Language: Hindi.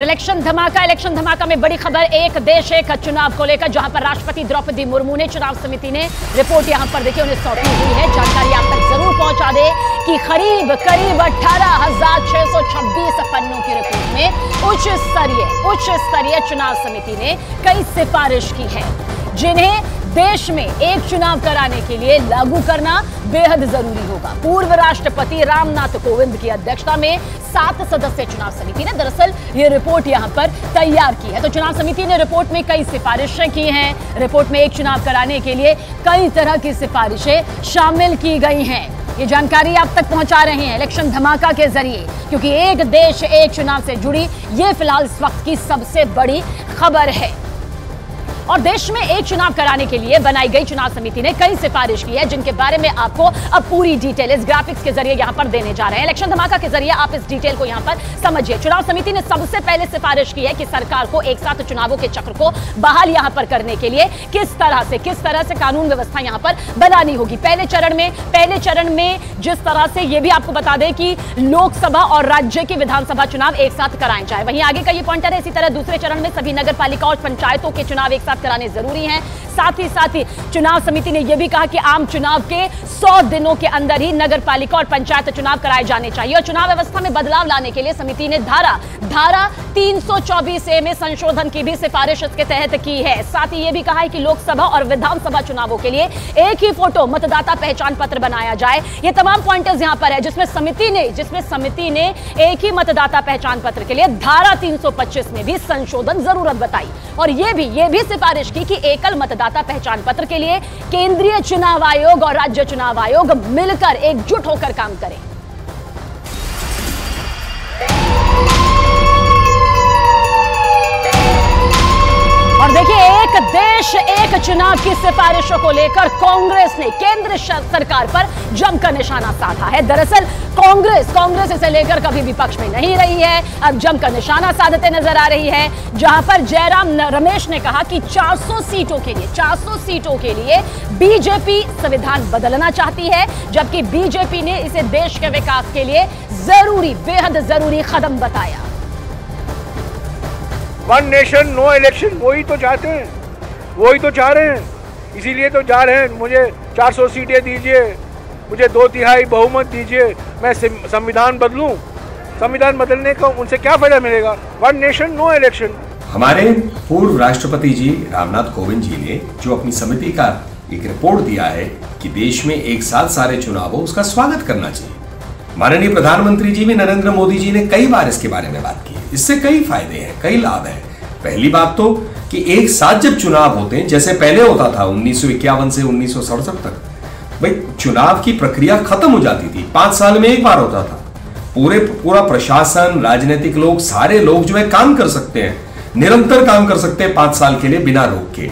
इलेक्शन धमाका में बड़ी खबर एक देश एक चुनाव को लेकर, जहां पर राष्ट्रपति द्रौपदी मुर्मू ने चुनाव समिति ने रिपोर्ट यहां पर देखिए उन्हें सौंपी हुई है। जानकारी आप तक जरूर पहुंचा दे कि करीब 18,626 पन्नों की रिपोर्ट में उच्च स्तरीय चुनाव समिति ने कई सिफारिश की है, जिन्हें देश में एक चुनाव कराने के लिए लागू करना बेहद जरूरी होगा। पूर्व राष्ट्रपति रामनाथ कोविंद की अध्यक्षता में 7 सदस्यीय चुनाव समिति ने दरअसल ये रिपोर्ट यहां पर तैयार की है। तो चुनाव समिति ने रिपोर्ट में कई सिफारिशें की हैं। रिपोर्ट में एक चुनाव कराने के लिए कई तरह की सिफारिशें शामिल की गई हैं। ये जानकारी आप तक पहुंचा रहे हैं इलेक्शन धमाका के जरिए, क्योंकि एक देश एक चुनाव से जुड़ी ये फिलहाल इस वक्त की सबसे बड़ी खबर है। और देश में एक चुनाव कराने के लिए बनाई गई चुनाव समिति ने कई सिफारिश की है, जिनके बारे में आपको अब पूरी डिटेल इस ग्राफिक्स के जरिए यहां पर देने जा रहे हैं। इलेक्शन धमाका के जरिए आप इस डिटेल को यहां पर समझिए। चुनाव समिति ने सबसे पहले सिफारिश की है कि सरकार को एक साथ चुनावों के चक्र को बहाल यहां पर करने के लिए किस तरह से कानून व्यवस्था यहां पर बनानी होगी। पहले चरण में जिस तरह से यह भी आपको बता दें कि लोकसभा और राज्य के विधानसभा चुनाव एक साथ कराए जाए, वहीं आगे का ये पॉइंटर है। इसी तरह दूसरे चरण में सभी नगर पालिका और पंचायतों के चुनाव एक साथ कराने जरूरी हैं। साथ ही चुनाव समिति ने यह भी कहा कि आम चुनाव के 100 दिनों के अंदर ही नगर पालिका और पंचायत चुनाव कराए जाने चाहिए। और चुनाव व्यवस्था में बदलाव लाने के लिए समिति ने धारा 324A में संशोधन की भी सिफारिश इसके तहत की है। साथ ही यह भी कहा है कि लोकसभा और विधानसभा चुनावों के लिए एक ही फोटो मतदाता पहचान पत्र बनाया जाए। ये तमाम पॉइंटर्स यहां पर है, जिसमें समिति ने एक ही मतदाता पहचान पत्र के लिए धारा 325 में भी संशोधन जरूरत बताई। और यह भी सिफारिश की कि एकल मतदाता पहचान पत्र के लिए केंद्रीय चुनाव आयोग और राज्य चुनाव आयोग मिलकर एकजुट होकर काम करें। और देखिए, एक देश एक चुनाव की सिफारिशों को लेकर कांग्रेस ने केंद्र सरकार पर जमकर निशाना साधा है। दरअसल कांग्रेस इसे लेकर कभी विपक्ष में नहीं रही है, अब जमकर निशाना साधते नजर आ रही है। जहां पर जयराम रमेश ने कहा कि 400 सीटों के लिए बीजेपी संविधान बदलना चाहती है, जबकि बीजेपी ने इसे देश के विकास के लिए बेहद जरूरी कदम बताया। वन नेशन नो इलेक्शन, वही तो चाहते हैं, वही तो चाह रहे हैं, इसीलिए तो जा रहे हैं। मुझे 400 सीटें दीजिए, मुझे 2/3 बहुमत दीजिए, मैं संविधान बदलूं। संविधान बदलने का उनसे क्या फायदा मिलेगा? One nation no election. हमारे पूर्व राष्ट्रपति जी रामनाथ कोविंद जी ने जो अपनी समिति का एक रिपोर्ट दिया है कि देश में एक साथ सारे चुनाव हो, उसका स्वागत करना चाहिए। माननीय प्रधानमंत्री जी भी नरेंद्र मोदी जी ने कई बार इसके बारे में बात की है। इससे कई फायदे हैं, कई लाभ हैं। पहली बात तो कि एक साथ जब चुनाव होते हैं, जैसे पहले होता था 1951 से 1967 तक, भाई चुनाव की प्रक्रिया खत्म हो जाती थी, 5 साल में एक बार होता था। पूरा प्रशासन, राजनीतिक लोग, सारे लोग जो है काम कर सकते हैं, निरंतर काम कर सकते हैं 5 साल के लिए बिना रोक के।